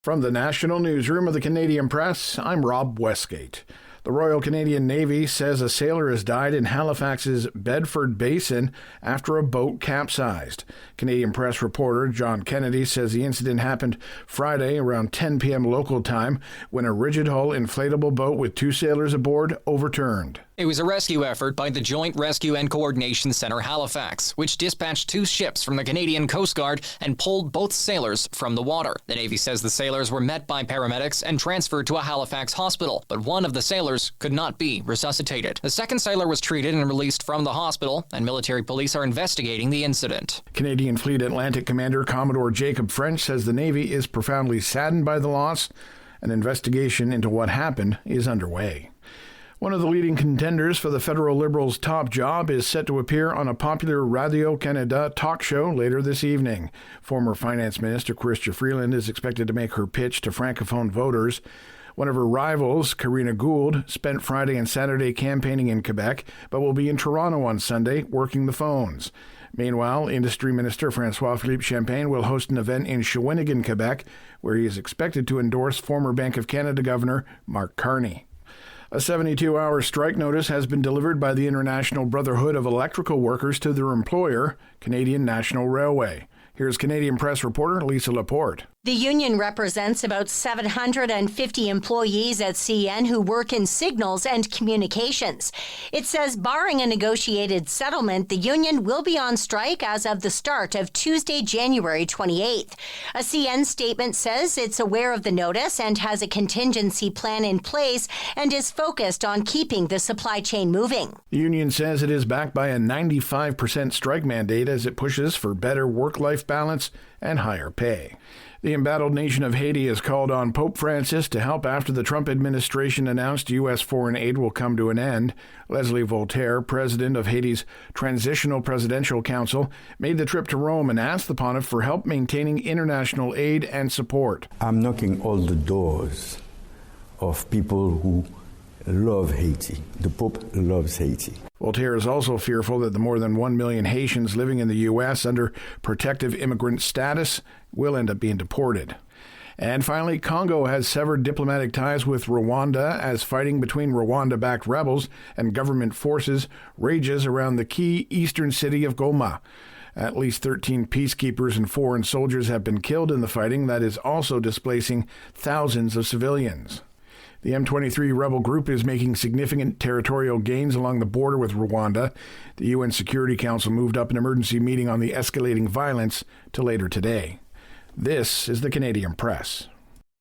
From the National Newsroom of the Canadian Press, I'm Rob Westgate. The Royal Canadian Navy says a sailor has died in Halifax's Bedford Basin after a boat capsized. Canadian Press reporter John Kennedy says the incident happened Friday around 10 p.m. local time when a rigid-hull inflatable boat with 2 sailors aboard overturned. It was a rescue effort by the Joint Rescue and Coordination Centre Halifax, which dispatched 2 ships from the Canadian Coast Guard and pulled both sailors from the water. The Navy says the sailors were met by paramedics and transferred to a Halifax hospital, but one of the sailors could not be resuscitated. The second sailor was treated and released from the hospital, and military police are investigating the incident. Canadian Fleet Atlantic Commander Commodore Jacob French says the Navy is profoundly saddened by the loss. An investigation into what happened is underway. One of the leading contenders for the federal Liberals' top job is set to appear on a popular Radio-Canada talk show later this evening. Former Finance Minister Chrystia Freeland is expected to make her pitch to Francophone voters. One of her rivals, Karina Gould, spent Friday and Saturday campaigning in Quebec, but will be in Toronto on Sunday working the phones. Meanwhile, Industry Minister François-Philippe Champagne will host an event in Shawinigan, Quebec, where he is expected to endorse former Bank of Canada Governor Mark Carney. A 72-hour strike notice has been delivered by the International Brotherhood of Electrical Workers to their employer, Canadian National Railway. Here's Canadian Press reporter Lisa Laporte. The union represents about 750 employees at CN who work in signals and communications. It says barring a negotiated settlement, the union will be on strike as of the start of Tuesday, January 28th. A CN statement says it's aware of the notice and has a contingency plan in place and is focused on keeping the supply chain moving. The union says it is backed by a 95% strike mandate as it pushes for better work-life balance and higher pay. The embattled nation of Haiti has called on Pope Francis to help after the Trump administration announced U.S. foreign aid will come to an end. Leslie Voltaire, president of Haiti's Transitional Presidential Council, made the trip to Rome and asked the pontiff for help maintaining international aid and support. I'm knocking all the doors of people who love Haiti. The Pope loves Haiti. Voltaire is also fearful that the more than 1 million Haitians living in the U.S. under protective immigrant status will end up being deported. And finally, Congo has severed diplomatic ties with Rwanda as fighting between Rwanda-backed rebels and government forces rages around the key eastern city of Goma. At least 13 peacekeepers and foreign soldiers have been killed in the fighting that is also displacing thousands of civilians. The M23 rebel group is making significant territorial gains along the border with Rwanda. The UN Security Council moved up an emergency meeting on the escalating violence to later today. This is the Canadian Press.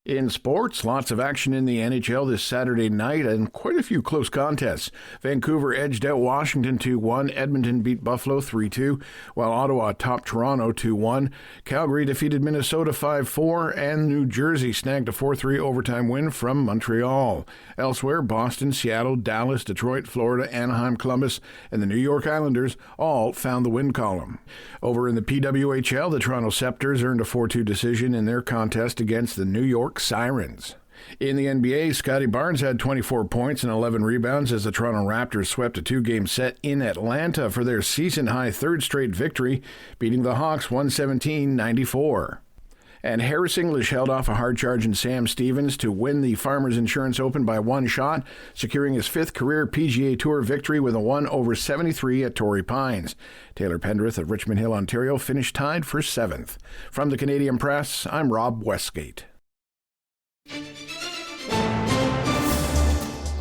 In sports, lots of action in the NHL this Saturday night and quite a few close contests. Vancouver edged out Washington 2-1, Edmonton beat Buffalo 3-2, while Ottawa topped Toronto 2-1. Calgary defeated Minnesota 5-4, and New Jersey snagged a 4-3 overtime win from Montreal. Elsewhere, Boston, Seattle, Dallas, Detroit, Florida, Anaheim, Columbus, and the New York Islanders all found the win column. Over in the PWHL, the Toronto Scepters earned a 4-2 decision in their contest against the New York Sirens. In the NBA, Scotty Barnes had 24 points and 11 rebounds as the Toronto Raptors swept a 2-game set in Atlanta for their season-high third straight victory, beating the Hawks 117-94. And Harris English held off a hard-charging Sam Stevens to win the Farmers Insurance Open by 1 shot, securing his 5th career PGA Tour victory with a 1/73 at Torrey Pines. Taylor Pendrith of Richmond Hill, Ontario, finished tied for 7th. From the Canadian Press, I'm Rob Westgate.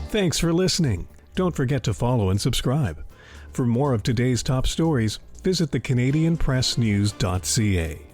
Thanks for listening. Don't forget to follow and subscribe. For more of today's top stories, visit thecanadianpressnews.ca.